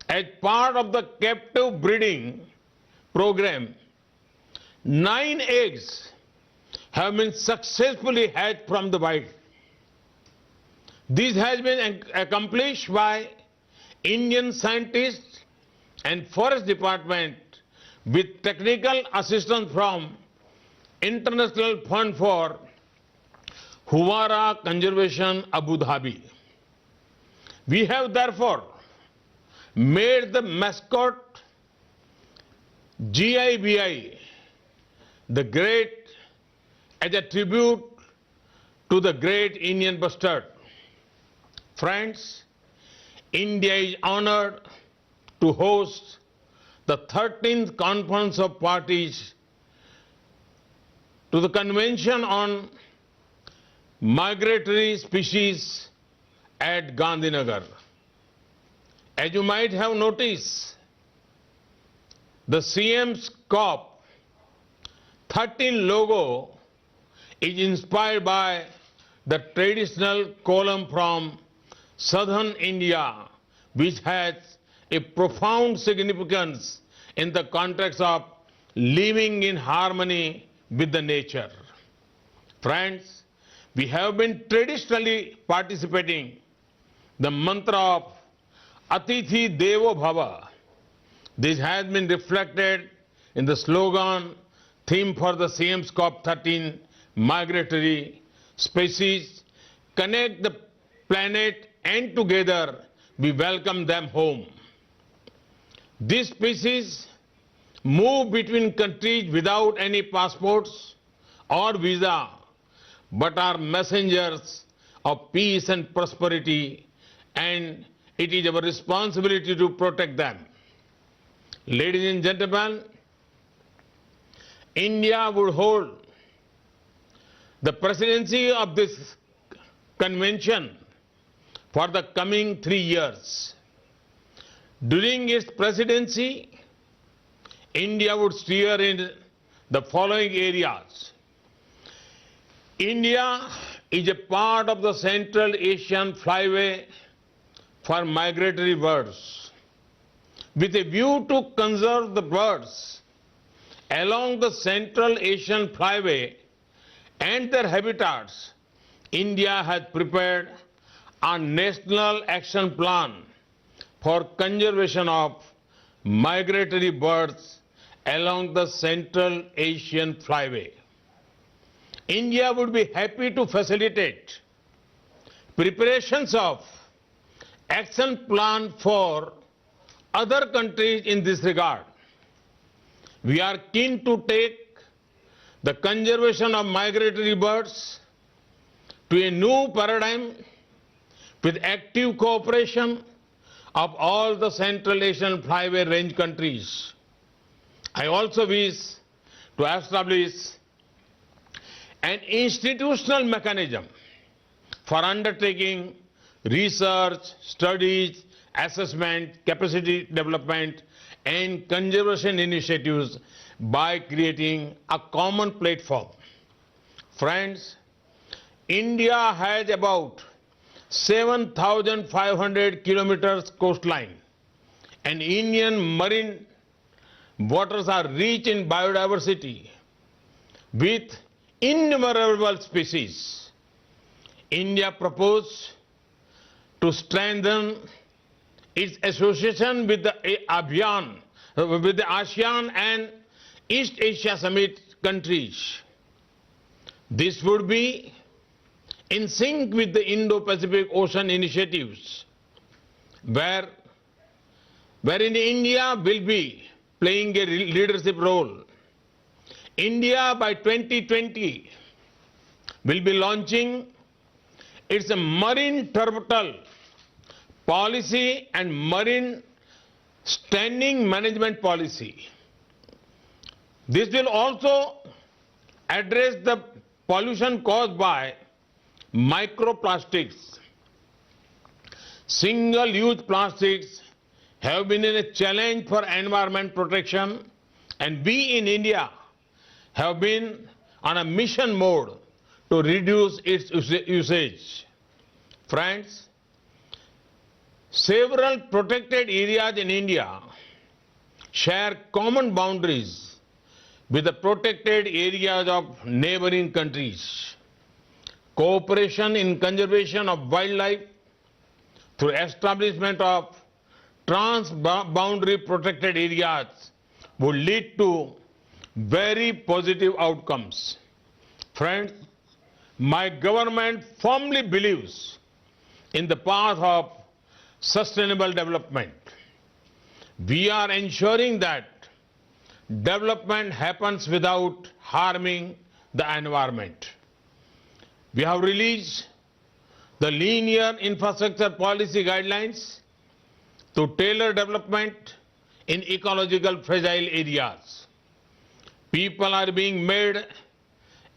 As part of the captive breeding program, 9 eggs have been successfully hatched from the wild. This has been accomplished by Indian scientists and Forest Department with technical assistance from International Fund for Huwara Conservation, Abu Dhabi. We have therefore made the mascot GIBI, the great, as a tribute to the great Indian bustard. Friends, India is honored to host the 13th Conference of Parties to the Convention on Migratory Species at Gandhinagar. As you might have noticed, the CM's COP 13 logo is inspired by the traditional kolam from southern India, which has a profound significance in the context of living in harmony with the nature. Friends, we have been traditionally participating the mantra of Atithi Devo Bhava. This has been reflected in the slogan, theme for the CM's COP13 migratory species, connect the planet and together we welcome them home. These species move between countries without any passports or visa, but are messengers of peace and prosperity, and it is our responsibility to protect them. Ladies and gentlemen, India would hold the presidency of this convention for the coming 3 years. During its presidency, India would steer in the following areas. India is a part of the Central Asian Flyway for migratory birds. With a view to conserve the birds along the Central Asian Flyway and their habitats, India has prepared a national action plan for conservation of migratory birds along the Central Asian Flyway. India would be happy to facilitate preparations of action plan for other countries in this regard. We are keen to take the conservation of migratory birds to a new paradigm with active cooperation of all the Central Asian Flyway range countries. I also wish to establish an institutional mechanism for undertaking research, studies, assessment, capacity development, and conservation initiatives by creating a common platform. Friends, India has about 7,500 kilometers coastline, and Indian marine waters are rich in biodiversity with innumerable species. India proposed to strengthen its association with the ASEAN and East Asia Summit countries. This would be in sync with the Indo-Pacific Ocean initiatives, wherein India will be playing a leadership role. India by 2020 will be launching its marine turtle policy and marine standing management policy. This will also address the pollution caused by microplastics. Single-use plastics have been a challenge for environment protection, and we in India have been on a mission mode to reduce its usage. Friends, Several protected areas in India share common boundaries with the protected areas of neighboring countries. Cooperation in conservation of wildlife through establishment of trans-boundary protected areas would lead to very positive outcomes. Friends, my government firmly believes in the path of sustainable development. We are ensuring that development happens without harming the environment. We have released the linear infrastructure policy guidelines to tailor development in ecological fragile areas. People are being made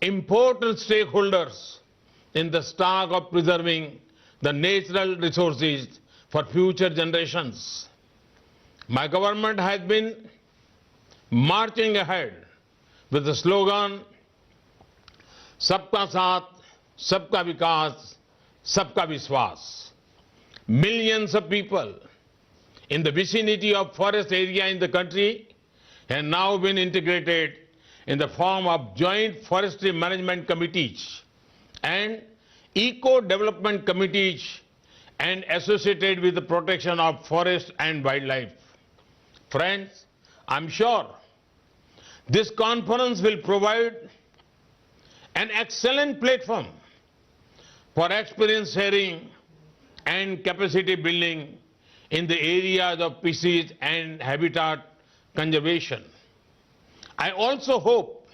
important stakeholders in the task of preserving the natural resources for future generations. My government has been marching ahead with the slogan Sabka Saath, Sabka Vikas, Sabka Vishwas. Millions of people in the vicinity of forest area in the country have now been integrated in the form of joint forestry management committees and eco-development committees and associated with the protection of forest and wildlife. Friends, I'm sure this conference will provide an excellent platform for experience sharing and capacity building in the areas of species and habitat conservation. I also hope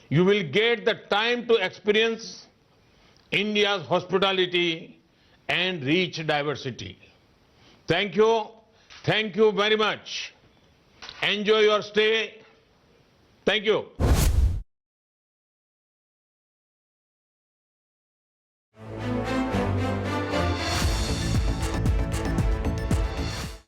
you will get the time to experience India's hospitality and rich diversity. Thank you. Thank you very much. Enjoy your stay. Thank you.